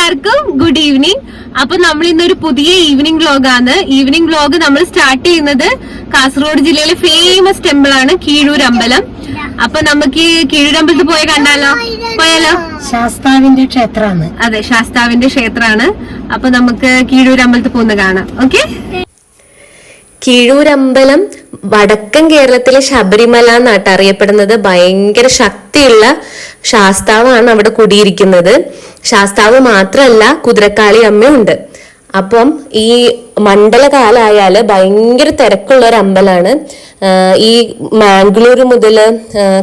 എല്ലാവർക്കും good evening. അപ്പൊ നമ്മൾ ഇന്നൊരു പുതിയ ഈവനിങ് വ്ലോഗാണ്. ഈവനിങ് വ്ലോഗ് നമ്മൾ സ്റ്റാർട്ട് ചെയ്യുന്നത് കാസർഗോഡ് ജില്ലയിലെ ഫേമസ് ടെമ്പിൾ ആണ് കീഴൂർ അമ്പലം. അപ്പൊ നമുക്ക് കീഴൂർ അമ്പലത്തിൽ പോയി കണ്ടാലോ? പോയാലോ? ശാസ്താവിന്റെ ക്ഷേത്രമാണ്. അതെ, ശാസ്താവിന്റെ ക്ഷേത്രമാണ്. അപ്പൊ നമുക്ക് കീഴൂർ അമ്പലത്തിൽ പോകുന്ന കാണാം. ഓക്കെ. കീഴൂരമ്പലം വടക്കൻ കേരളത്തിലെ ശബരിമല എന്നാട്ട് അറിയപ്പെടുന്നത്. ഭയങ്കര ശക്തിയുള്ള ശാസ്താവാണ് അവിടെ കുടിയിരിക്കുന്നത്. ശാസ്താവ് മാത്രമല്ല, കുതിരക്കാളി അമ്മയുണ്ട്. അപ്പം ഈ മണ്ഡലകാലായാല് ഭയങ്കര തിരക്കുള്ള ഒരു അമ്പലമാണ്. ഈ മാംഗ്ലൂർ മുതൽ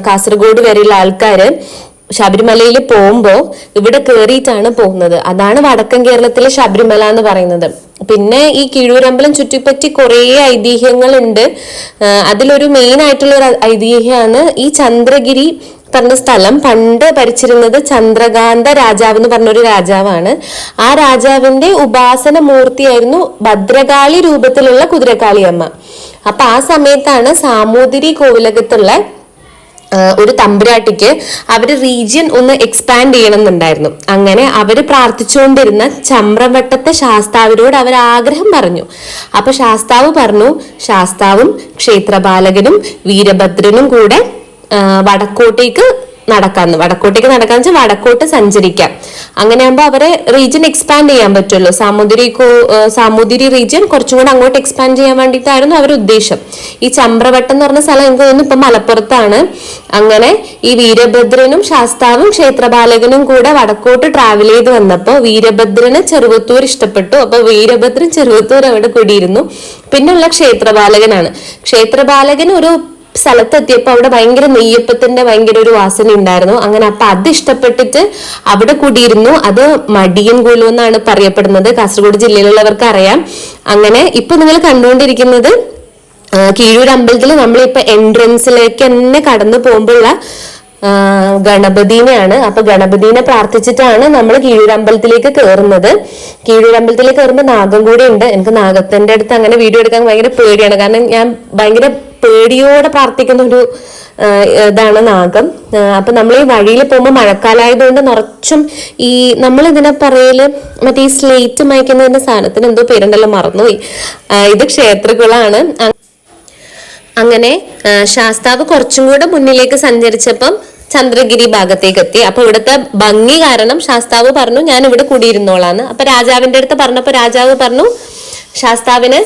കാസർഗോഡ് വരെയുള്ള ആൾക്കാര് ശബരിമലയിൽ പോകുമ്പോ ഇവിടെ കേറിയിട്ടാണ് പോകുന്നത്. അതാണ് വടക്കൻ കേരളത്തിലെ ശബരിമല എന്ന് പറയുന്നത്. പിന്നെ ഈ കീഴൂരമ്പലം ചുറ്റിപ്പറ്റി കുറേ ഐതിഹ്യങ്ങളുണ്ട്. അതിലൊരു മെയിൻ ആയിട്ടുള്ള ഒരു ഐതിഹ്യമാണ് ഈ ചന്ദ്രഗിരി പറഞ്ഞ സ്ഥലം പണ്ട് ഭരിച്ചിരുന്നത് ചന്ദ്രകാന്ത രാജാവ് എന്ന് പറഞ്ഞൊരു രാജാവാണ്. ആ രാജാവിന്റെ ഉപാസന മൂർത്തിയായിരുന്നു ഭദ്രകാളി രൂപത്തിലുള്ള കുതിരക്കാളി അമ്മ. അപ്പൊ ആ സമയത്താണ് സാമൂതിരി കോവിലകത്തുള്ള ഒരു തമ്പുരാട്ടിക്ക് അവര് റീജിയൻ ഒന്ന് എക്സ്പാൻഡ് ചെയ്യണമെന്നുണ്ടായിരുന്നു. അങ്ങനെ അവര് പ്രാർത്ഥിച്ചുകൊണ്ടിരുന്ന ചമ്രവട്ടത്തെ ശാസ്താവിനോട് അവർ ആഗ്രഹം പറഞ്ഞു. അപ്പൊ ശാസ്താവ് പറഞ്ഞു, ശാസ്താവും ക്ഷേത്രപാലകനും വീരഭദ്രനും കൂടെ വടക്കോട്ടേക്ക് നടക്കാന്ന് വെച്ചാൽ വടക്കോട്ട് സഞ്ചരിക്കാം. അങ്ങനെ ആകുമ്പോൾ അവരെ റീജിയൻ എക്സ്പാൻഡ് ചെയ്യാൻ പറ്റുമല്ലോ. സാമൂതിരി റീജിയൻ കുറച്ചും കൂടെ അങ്ങോട്ട് എക്സ്പാൻഡ് ചെയ്യാൻ വേണ്ടിയിട്ടായിരുന്നു അവരുടെ ഉദ്ദേശം. ഈ ചമ്രവട്ടം എന്ന് പറഞ്ഞ സ്ഥലം എനിക്ക് തോന്നുന്നു ഇപ്പൊ മലപ്പുറത്താണ്. അങ്ങനെ ഈ വീരഭദ്രനും ശാസ്താവും ക്ഷേത്രപാലകനും കൂടെ വടക്കോട്ട് ട്രാവൽ ചെയ്ത് വന്നപ്പോൾ വീരഭദ്രന് ചെറുവത്തൂർ ഇഷ്ടപ്പെട്ടു. അപ്പൊ വീരഭദ്രൻ ചെറുവത്തൂർ അവിടെ കൂടിയിരുന്നു. പിന്നെയുള്ള ക്ഷേത്രപാലകനാണ്. ക്ഷേത്രപാലകൻ ഒരു സ്ഥലത്തെത്തിയപ്പോ അവിടെ ഭയങ്കര നെയ്യപ്പത്തിന്റെ ഭയങ്കര ഒരു വാസന ഉണ്ടായിരുന്നു. അങ്ങനെ അപ്പൊ അത് ഇഷ്ടപ്പെട്ടിട്ട് അവിടെ കൂടിയിരുന്നു. അത് മടിയൻകുലു എന്നാണ് പറയപ്പെടുന്നത്. കാസർഗോഡ് ജില്ലയിലുള്ളവർക്ക് അറിയാം. അങ്ങനെ ഇപ്പൊ നിങ്ങൾ കണ്ടുകൊണ്ടിരിക്കുന്നത് കീഴൂർ അമ്പലത്തിൽ നമ്മളിപ്പോ എൻട്രൻസിലേക്ക് തന്നെ കടന്നു പോകുമ്പോഴുള്ള ഗണപതിനെയാണ്. അപ്പൊ ഗണപതിനെ പ്രാർത്ഥിച്ചിട്ടാണ് നമ്മൾ കീഴൂരമ്പലത്തിലേക്ക് കയറുന്നത്. കീഴൂരമ്പലത്തിലേക്ക് കയറുമ്പോൾ നാഗം കൂടെ ഉണ്ട്. എനിക്ക് നാഗത്തിന്റെ അടുത്ത് അങ്ങനെ വീഡിയോ എടുക്കാൻ ഭയങ്കര പേടിയാണ്. കാരണം ഞാൻ ഭയങ്കര പേടിയോടെ പ്രാർത്ഥിക്കുന്ന ഒരു ഇതാണ് നാഗം. അപ്പൊ നമ്മൾ ഈ വഴിയിൽ പോകുമ്പോൾ മഴക്കാലമായതുകൊണ്ട് നിറച്ചും ഈ നമ്മൾ ഇതിനെ പറയല് മറ്റേ ഈ സ്ലേറ്റ് മയക്കുന്നതിന്റെ സാധനത്തിന് എന്തോ പേരുണ്ടല്ലോ, മറന്നുപോയി. ഇത് ക്ഷേത്രങ്ങളാണ്. അങ്ങനെ ശാസ്താവ് കുറച്ചും കൂടെ മുന്നിലേക്ക് സഞ്ചരിച്ചപ്പം ചന്ദ്രഗിരി ഭാഗത്തേക്ക് എത്തി. അപ്പൊ ഇവിടുത്തെ ഭംഗി കാരണം ശാസ്താവ് പറഞ്ഞു ഞാൻ ഇവിടെ കൂടിയിരുന്നോളാന്ന്. അപ്പൊ രാജാവിന്റെ അടുത്ത് പറഞ്ഞപ്പോ രാജാവ് പറഞ്ഞു ശാസ്താവിന്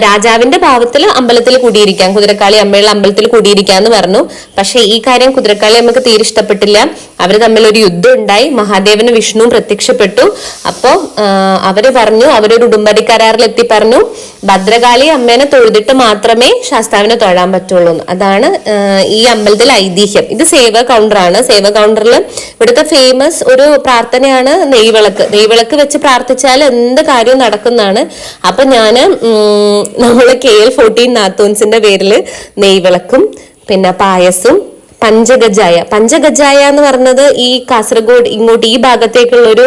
രാജാവിന്റെ ഭാവത്തിൽ അമ്പലത്തിൽ കൂടിയിരിക്കാം, കുതിരക്കാളി അമ്മയുള്ള അമ്പലത്തിൽ കൂടിയിരിക്കാന്ന് പറഞ്ഞു. പക്ഷെ ഈ കാര്യം കുതിരക്കാളി അമ്മക്ക് തീരെ ഇഷ്ടപ്പെട്ടില്ല. അവര് തമ്മിൽ ഒരു യുദ്ധം ഉണ്ടായി. മഹാദേവന് വിഷ്ണു പ്രത്യക്ഷപ്പെട്ടു. അപ്പോ അവര് പറഞ്ഞു, അവരൊരു ഉടുമ്പടി കരാറിൽ എത്തി പറഞ്ഞു ഭദ്രകാളി അമ്മേനെ തൊഴുതിട്ട് മാത്രമേ ശാസ്താവിനെ തൊഴാൻ പറ്റുള്ളൂ. അതാണ് ഈ അമ്പലത്തിലെ ഐതിഹ്യം. ഇത് സേവ കൗണ്ടറാണ്. സേവ കൗണ്ടറിൽ ഇവിടുത്തെ ഫേമസ് ഒരു പ്രാർത്ഥനയാണ് നെയ്വിളക്ക്. നെയ്വിളക്ക് വെച്ച് പ്രാർത്ഥിച്ചാൽ എന്ത് കാര്യവും നടക്കുന്നതാണ്. അപ്പൊ ഞാന് നമ്മള് KL14 നാത്തൂൻസിന്റെ പേരില് നെയ്വിളക്കും പിന്നെ പായസും പഞ്ചഗജായ എന്ന് പറഞ്ഞത് ഈ കാസർഗോഡ് ഇങ്ങോട്ട് ഈ ഭാഗത്തേക്കുള്ള ഒരു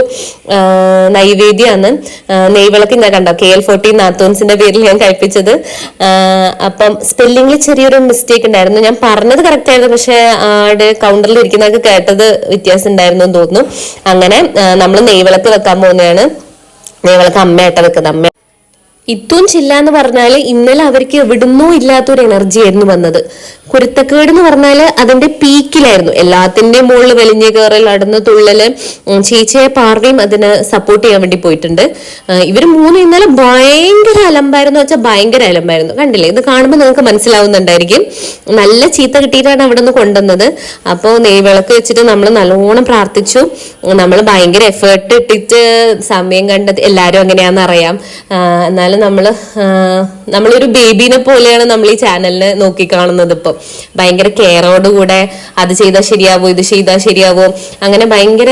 നൈവേദ്യമാണ്. നെയ്വിളക്ക് ഞാൻ കണ്ടോ KL14 നാത്തൂൻസിന്റെ പേരിൽ ഞാൻ കഴിപ്പിച്ചത്. അപ്പം സ്പെല്ലിംഗിൽ ചെറിയൊരു മിസ്റ്റേക്ക് ഉണ്ടായിരുന്നു. ഞാൻ പറഞ്ഞത് കറക്റ്റ് ആയിരുന്നു, പക്ഷെ അവിടെ കൗണ്ടറിൽ ഇരിക്കുന്നവർക്ക് കേട്ടത് വ്യത്യാസം ഉണ്ടായിരുന്നു എന്ന് തോന്നുന്നു. അങ്ങനെ നമ്മൾ നെയ്വിളക്ക് വെക്കാൻ പോകുന്നതാണ്. നെയ്വിളക്ക് അമ്മയായിട്ട് വെക്കുന്നത്. അമ്മ ഇത്തും ചില്ല എന്ന് പറഞ്ഞാല് ഇന്നലെ അവർക്ക് എവിടുന്നോ ഇല്ലാത്തൊരു എനർജി ആയിരുന്നു വന്നത്. കുരുത്തക്കേട് എന്ന് പറഞ്ഞാല് അതിന്റെ പീക്കിലായിരുന്നു. എല്ലാത്തിന്റെയും മുകളിൽ വലിഞ്ഞു കയറൽ, നടന്ന് തുള്ളല്. ചേച്ചിയെ പാർവയും അതിന് സപ്പോർട്ട് ചെയ്യാൻ വേണ്ടി പോയിട്ടുണ്ട്. ഇവര് മൂന്ന് ഇന്നലെ ഭയങ്കര അലമ്പായിരുന്നു വെച്ചാൽ ഭയങ്കര അലമ്പായിരുന്നു. കണ്ടില്ലേ? ഇത് കാണുമ്പോൾ നിങ്ങൾക്ക് മനസ്സിലാവുന്നുണ്ടായിരിക്കും. നല്ല ചീത്ത കിട്ടിയിട്ടാണ് അവിടെ നിന്ന് കൊണ്ടുവന്നത്. അപ്പോൾ നെയ്വിളക്ക് വെച്ചിട്ട് നമ്മൾ നല്ലോണം പ്രാർത്ഥിച്ചു. നമ്മൾ ഭയങ്കര എഫേർട്ട് ഇട്ടിട്ട് സമയം കണ്ടത് എല്ലാവരും അങ്ങനെയാണെന്ന് അറിയാം. എന്നാലും നമ്മളൊരു ബേബീനെ പോലെയാണ് നമ്മൾ ഈ ചാനലിനെ നോക്കിക്കാണുന്നത്. ഇപ്പം ഭയങ്കര കെയറോടുകൂടെ അത് ചെയ്താൽ ശരിയാവോ, ഇത് ചെയ്താൽ ശരിയാവോ, അങ്ങനെ ഭയങ്കര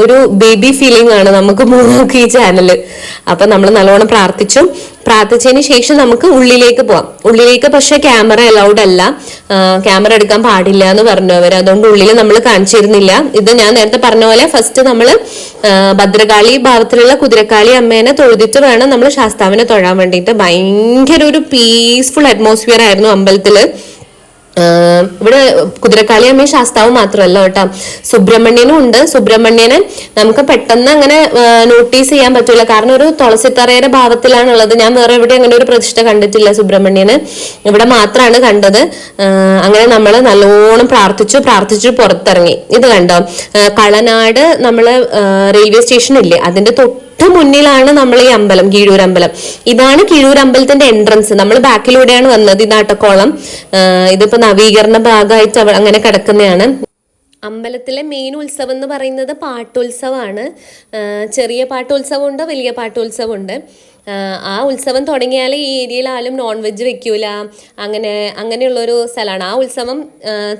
ഒരു ബേബി ഫീലിംഗ് ആണ് നമുക്ക് മൂന്നാൾക്ക് ഈ ചാനല്. അപ്പൊ നമ്മൾ നല്ലോണം പ്രാർത്ഥിച്ചതിന് ശേഷം നമുക്ക് ഉള്ളിലേക്ക് പോവാം. ഉള്ളിലേക്ക് പക്ഷെ ക്യാമറ അലൗഡ് അല്ല, ക്യാമറ എടുക്കാൻ പാടില്ല എന്ന് പറഞ്ഞു അവർ. അതുകൊണ്ട് ഉള്ളിൽ നമ്മൾ കാണിച്ചിരുന്നില്ല. ഇത് ഞാൻ നേരത്തെ പറഞ്ഞ പോലെ ഫസ്റ്റ് നമ്മൾ ഭദ്രകാളി ഭാവത്തിലുള്ള കുതിരക്കാളി അമ്മേനെ തൊഴുതിട്ട് വേണം നമ്മൾ ശാസ്താവിനെ തൊഴാൻ വേണ്ടിയിട്ട്. ഭയങ്കര ഒരു പീസ്ഫുൾ അറ്റ്മോസ്ഫിയർ ആയിരുന്നു അമ്പലത്തില്. ഇവിടെ കുതിരക്കാളി അമ്മയും ശാസ്താവും മാത്രമല്ല കേട്ടോ, സുബ്രഹ്മണ്യനും ഉണ്ട്. സുബ്രഹ്മണ്യനെ നമുക്ക് പെട്ടെന്ന് അങ്ങനെ നോട്ടീസ് ചെയ്യാൻ പറ്റൂല, കാരണം ഒരു തുളസിത്തറയുടെ ഭാവത്തിലാണുള്ളത്. ഞാൻ വേറെ എവിടെ അങ്ങനെ ഒരു പ്രതിഷ്ഠ കണ്ടിട്ടില്ല സുബ്രഹ്മണ്യന്, ഇവിടെ മാത്രമാണ് കണ്ടത്. അങ്ങനെ നമ്മൾ നല്ലോണം പ്രാർത്ഥിച്ചു പുറത്തിറങ്ങി. ഇത് കണ്ടോ, കളനാട് നമ്മള് റെയിൽവേ സ്റ്റേഷൻ ഇല്ലേ, അതിന്റെ മുന്നിലാണ് നമ്മൾ ഈ അമ്പലം, കീഴൂരമ്പലം. ഇതാണ് കീഴൂരമ്പലത്തിന്റെ എൻട്രൻസ്. നമ്മൾ ബാക്കിലൂടെയാണ് വന്നത്. ഇതാട്ടക്കോളം, ഇതിപ്പോ നവീകരണ ഭാഗമായിട്ട് അങ്ങനെ കിടക്കുന്നതാണ്. അമ്പലത്തിലെ മെയിൻ ഉത്സവം എന്ന് പറയുന്നത് പാട്ടുത്സവമാണ്. ചെറിയ പാട്ടുത്സവമുണ്ട്, വലിയ പാട്ടുത്സവമുണ്ട്. ആ ഉത്സവം തുടങ്ങിയാൽ ഈ ഏരിയയിൽ ആരും നോൺ വെജ് വെക്കൂല, അങ്ങനെയുള്ളൊരു സ്ഥലമാണ്. ആ ഉത്സവം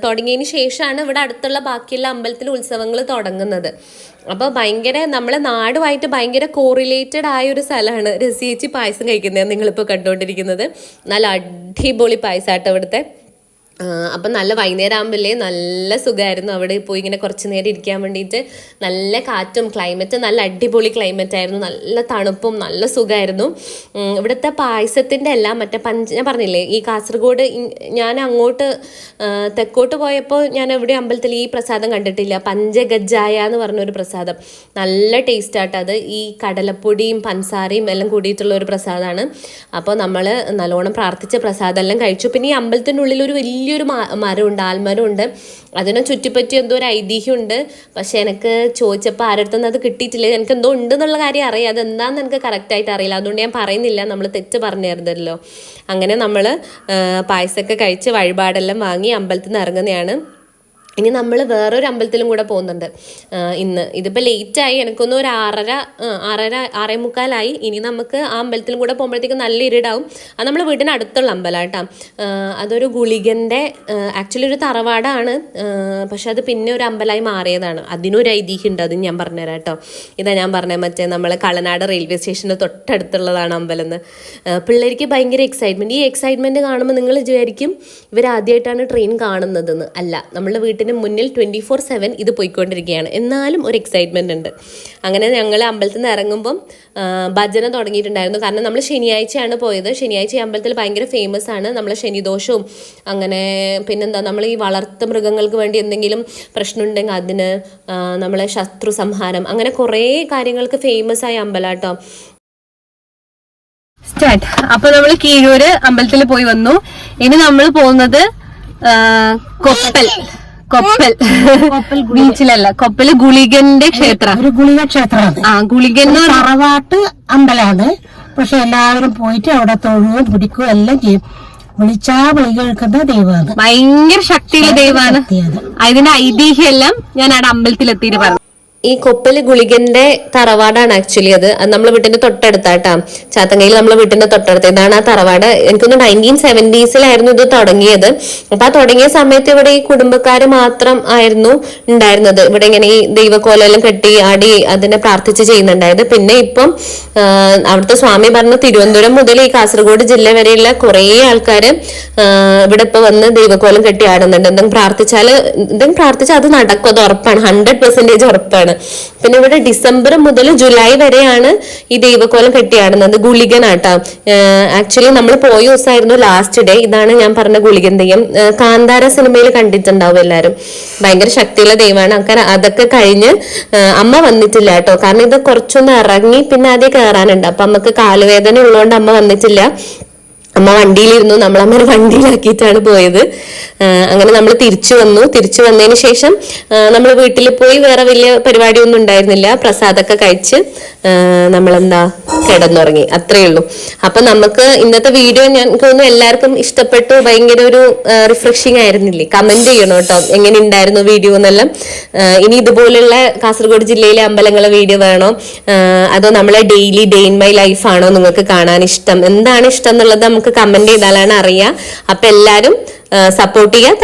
തുടങ്ങിയതിന് ശേഷമാണ് ഇവിടെ അടുത്തുള്ള ബാക്കിയുള്ള അമ്പലത്തിൽ ഉത്സവങ്ങൾ തുടങ്ങുന്നത്. അപ്പോൾ ഭയങ്കര നമ്മളെ നാടുമായിട്ട് ഭയങ്കര കോറിലേറ്റഡ് ആയ ഒരു സ്ഥലമാണ് രസിയേച്ചി പായസം കഴിക്കുന്നത് നിങ്ങളിപ്പോൾ കണ്ടുകൊണ്ടിരിക്കുന്നത്. നല്ല അടിപൊളി പായസമാട്ടോ ഇവിടുത്തെ. അപ്പം നല്ല വൈകുന്നേരം ആകുമ്പോഴേ നല്ല സുഖമായിരുന്നു അവിടെ പോയി ഇങ്ങനെ കുറച്ച് നേരം ഇരിക്കാൻ വേണ്ടിയിട്ട്. നല്ല കാറ്റും ക്ലൈമറ്റ് നല്ല അടിപൊളി ക്ലൈമറ്റ് ആയിരുന്നു, നല്ല തണുപ്പും നല്ല സുഖമായിരുന്നു. ഇവിടുത്തെ പായസത്തിൻ്റെ എല്ലാം മറ്റേ ഞാൻ പറഞ്ഞില്ലേ ഈ കാസർഗോഡ്, ഞാൻ അങ്ങോട്ട് തെക്കോട്ട് പോയപ്പോൾ ഞാൻ എവിടെ അമ്പലത്തിൽ ഈ പ്രസാദം കണ്ടിട്ടില്ല. പഞ്ചഗജായ എന്ന് പറഞ്ഞൊരു പ്രസാദം, നല്ല ടേസ്റ്റ് ആട്ടോ അത്. ഈ കടലപ്പൊടിയും പഞ്ചസാരയും എല്ലാം കൂടിയിട്ടുള്ള ഒരു പ്രസാദമാണ്. അപ്പോൾ നമ്മൾ നല്ലോണം പ്രാർത്ഥിച്ച പ്രസാദം എല്ലാം കഴിച്ചു. പിന്നെ ഈ അമ്പലത്തിനുള്ളിൽ ഒരു വലിയൊരു മരമുണ്ട്, ആൽമരമുണ്ട്. അതിനെ ചുറ്റിപ്പറ്റി എന്തോ ഒരു ഐതിഹ്യമുണ്ട്. പക്ഷെ എനിക്ക് ചോദിച്ചപ്പോൾ ആരടുത്തൊന്നും അത് കിട്ടിയിട്ടില്ല. എനിക്ക് എന്തോ ഉണ്ടെന്നുള്ള കാര്യം അറിയാം, അതെന്താണെന്ന് എനിക്ക് കറക്റ്റായിട്ട് അറിയില്ല, അതുകൊണ്ട് ഞാൻ പറയുന്നില്ല, നമ്മൾ തെറ്റ് പറഞ്ഞു തരുന്നല്ലോ. അങ്ങനെ നമ്മൾ പായസമൊക്കെ കഴിച്ച് വഴിപാടെല്ലാം വാങ്ങി അമ്പലത്തിൽ നിന്ന് ഇറങ്ങുന്നതാണ്. ഇനി നമ്മൾ വേറൊരു അമ്പലത്തിലും കൂടെ പോകുന്നുണ്ട് ഇന്ന്. ഇതിപ്പോൾ ലേറ്റായി, എനിക്കൊന്നും ഒരു 6:45 ഇനി നമുക്ക് ആ അമ്പലത്തിലും കൂടെ പോകുമ്പോഴത്തേക്കും നല്ല ഇരുടാവും. അത് നമ്മൾ വീടിന് അടുത്തുള്ള അമ്പലം കേട്ടോ. അതൊരു ഗുളികൻ്റെ ആക്ച്വലി ഒരു തറവാടാണ്, പക്ഷെ അത് പിന്നെ ഒരു അമ്പലമായി മാറിയതാണ്. അതിനൊരു ഐതിഹ്യം ഉണ്ട്, അതും ഞാൻ പറഞ്ഞുതരാം കേട്ടോ. ഇതാ ഞാൻ പറഞ്ഞത്, മറ്റേ നമ്മളെ കളനാട് റെയിൽവേ സ്റ്റേഷൻ്റെ തൊട്ടടുത്തുള്ളതാണ് അമ്പലം എന്ന്. പിള്ളേർക്ക് ഭയങ്കര എക്സൈറ്റ്മെൻറ്റ്. ഈ എക്സൈറ്റ്മെൻറ്റ് കാണുമ്പോൾ നിങ്ങൾ വിചാരിക്കും ഇവരാദ്യമായിട്ടാണ് ട്രെയിൻ കാണുന്നതെന്ന്. അല്ല, നമ്മളുടെ വീട്ടിൽ മുന്നിൽ 24/7 ഇത് പോയിക്കൊണ്ടിരിക്കുകയാണ്, എന്നാലും ഒരു എക്സൈറ്റ്മെന്റ് ഉണ്ട്. അങ്ങനെ ഞങ്ങൾ അമ്പലത്തിൽ നിന്ന് ഇറങ്ങുമ്പം ഭജന തുടങ്ങിയിട്ടുണ്ടായിരുന്നു. കാരണം നമ്മൾ ശനിയാഴ്ചയാണ് പോയത്. ശനിയാഴ്ച അമ്പലത്തിൽ ഭയങ്കര ഫേമസ് ആണ് നമ്മളെ ശനിദോഷവും, അങ്ങനെ പിന്നെന്താ നമ്മൾ ഈ വളർത്തു മൃഗങ്ങൾക്ക് വേണ്ടി എന്തെങ്കിലും പ്രശ്നമുണ്ടെങ്കിൽ അതിന്, നമ്മളെ ശത്രു സംഹാരം, അങ്ങനെ കുറേ കാര്യങ്ങൾക്ക് ഫേമസ് ആയ അമ്പലാട്ടോ. സ്റ്റാർട്ട്. അപ്പൊ നമ്മൾ കീഴൂര് അമ്പലത്തിൽ പോയി വന്നു. ഇനി നമ്മൾ പോകുന്നത് കൊപ്പൽ ബീച്ചിലല്ല, കൊപ്പല് ഗുളികന്റെ ക്ഷേത്രം, ഒരു ഗുളിക ക്ഷേത്രമാണ്. ഗുളികൻ തറവാട്ട് അമ്പലമാണ്. പക്ഷെ എല്ലാവരും പോയിട്ട് അവിടെ തൊഴുകയും പിടിക്കുകയും എല്ലാം ചെയ്യും. വിളിച്ചാ വിളി കേൾക്കുന്ന ദൈവമാണ്, ഭയങ്കര ശക്തിയുള്ള ദൈവമാണ്. അതിന്റെ ഐതിഹ്യം എല്ലാം ഞാൻ അവിടെ അമ്പലത്തിലെത്തിയിട്ട് പറഞ്ഞു. ഈ കൊപ്പല് ഗുളികന്റെ തറവാടാണ് ആക്ച്വലി. അത് നമ്മളെ വീട്ടിന്റെ തൊട്ടടുത്താട്ടാ, ചാത്തങ്കയിൽ നമ്മളെ വീട്ടിന്റെ തൊട്ടടുത്ത്. ഇതാണ് ആ തറവാട്. എനിക്കൊന്ന് 1970s ഇത് തുടങ്ങിയത്. അപ്പൊ ആ തുടങ്ങിയ സമയത്ത് ഇവിടെ ഈ കുടുംബക്കാര് മാത്രം ആയിരുന്നു ഉണ്ടായിരുന്നത്. ഇവിടെ ഇങ്ങനെ ഈ ദൈവക്കോലെല്ലാം കെട്ടി ആടി അതിനെ പ്രാർത്ഥിച്ച് ചെയ്യുന്നുണ്ടായത്. പിന്നെ ഇപ്പം അവിടുത്തെ സ്വാമി പറഞ്ഞ തിരുവനന്തപുരം മുതൽ ഈ കാസർഗോഡ് ജില്ല വരെയുള്ള കുറേ ആൾക്കാര് ഇവിടെ ഇപ്പൊ വന്ന് ദൈവക്കോലം കെട്ടി ആടുന്നുണ്ട്. എന്തെങ്കിലും പ്രാർത്ഥിച്ചാൽ അത് നടക്കും, അത് ഉറപ്പാണ്, 100% ഉറപ്പാണ്. പിന്നെ ഇവിടെ ഡിസംബർ മുതൽ ജൂലൈ വരെയാണ് ഈ ദൈവക്കോലം കെട്ടിയാടുന്നത്. ഗുളികനാട്ടാ. ആക്ച്വലി നമ്മൾ പോയ ദിവസമായിരുന്നു ലാസ്റ്റ് ഡേ. ഇതാണ് ഞാൻ പറഞ്ഞ ഗുളികൻ തെയ്യം. കാന്താര സിനിമയിൽ കണ്ടിട്ടുണ്ടാവും എല്ലാവരും. ഭയങ്കര ശക്തിയുള്ള ദൈവമാണ്. അതൊക്കെ കഴിഞ്ഞ് അമ്മ വന്നിട്ടില്ല കേട്ടോ, കാരണം ഇത് കുറച്ചൊന്ന് ഇറങ്ങി പിന്നെ ആദ്യം കയറാനുണ്ട്. അപ്പൊ അമ്മക്ക് കാലുവേദന ഉള്ളതുകൊണ്ട് അമ്മ വന്നിട്ടില്ല. അമ്മ വണ്ടിയിലിരുന്നു, നമ്മളമ്മ വണ്ടിയിലാക്കിയിട്ടാണ് പോയത്. അങ്ങനെ നമ്മൾ തിരിച്ചു വന്നതിന് ശേഷം നമ്മൾ വീട്ടിൽ പോയി വേറെ വലിയ പരിപാടിയൊന്നും ഉണ്ടായിരുന്നില്ല. പ്രസാദമൊക്കെ കഴിച്ച് നമ്മളെന്താ കിടന്നുറങ്ങി, അത്രയേ ഉള്ളൂ. അപ്പൊ നമുക്ക് ഇന്നത്തെ വീഡിയോ ഞങ്ങൾക്ക് തോന്നുന്നു എല്ലാവർക്കും ഇഷ്ടപ്പെട്ടു. ഭയങ്കര ഒരു റിഫ്രഷിങ് ആയിരുന്നില്ലേ? കമന്റ് ചെയ്യണം കേട്ടോ, എങ്ങനെ ഉണ്ടായിരുന്നു വീഡിയോ എന്നെല്ലാം. ഇനി ഇതുപോലുള്ള കാസർഗോഡ് ജില്ലയിലെ അമ്പലങ്ങളെ വീഡിയോ വേണോ, അതോ നമ്മളെ daily day in my life ആണോ നിങ്ങൾക്ക് കാണാൻ ഇഷ്ടം? എന്താണ് ഇഷ്ടം എന്നുള്ളത് നമുക്ക് കമന്റ് ചെയ്താലാണ് അറിയാം. അപ്പൊ എല്ലാരും സപ്പോർട്ട് ചെയ്യുക.